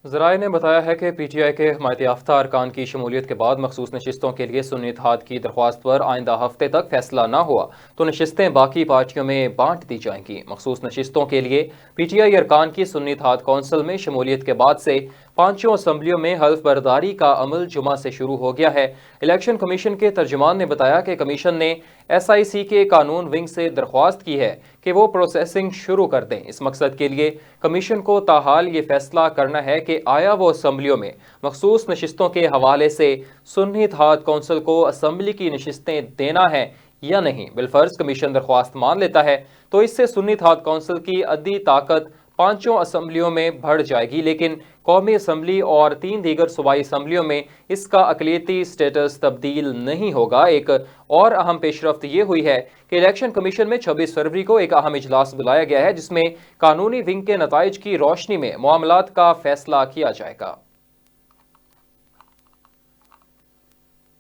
ذرائع نے بتایا ہے کہ پی ٹی آئی کے حمایت یافتہ ارکان کی شمولیت کے بعد مخصوص نشستوں کے لیے سنی اتحاد کی درخواست پر آئندہ ہفتے تک فیصلہ نہ ہوا تو نشستیں باقی پارٹیوں میں بانٹ دی جائیں گی۔ مخصوص نشستوں کے لیے پی ٹی آئی ارکان کی سنی اتحاد کونسل میں شمولیت کے بعد سے پانچوں اسمبلیوں میں حلف برداری کا عمل جمعہ سے شروع ہو گیا ہے۔ الیکشن کمیشن کے ترجمان نے بتایا کہ کمیشن نے ایس آئی سی کے قانون ونگ سے درخواست کی ہے کہ وہ پروسیسنگ شروع کر دیں۔ اس مقصد کے لیے کمیشن کو تاحال یہ فیصلہ کرنا ہے کہ آیا وہ اسمبلیوں میں مخصوص نشستوں کے حوالے سے سنی اتحاد کونسل کو اسمبلی کی نشستیں دینا ہے یا نہیں۔ بالفرض کمیشن درخواست مان لیتا ہے تو اس سے سنی اتحاد کونسل کی عددی طاقت پانچوں اسمبلیوں میں بڑھ جائے گی، لیکن قومی اسمبلی اور 3 دیگر صوبائی اسمبلیوں میں اس کا اقلیتی سٹیٹس تبدیل نہیں ہوگا۔ ایک اور اہم پیش رفت یہ ہوئی ہے کہ الیکشن کمیشن میں 26 فروری کو ایک اہم اجلاس بلایا گیا ہے جس میں قانونی ونگ کے نتائج کی روشنی میں معاملات کا فیصلہ کیا جائے گا۔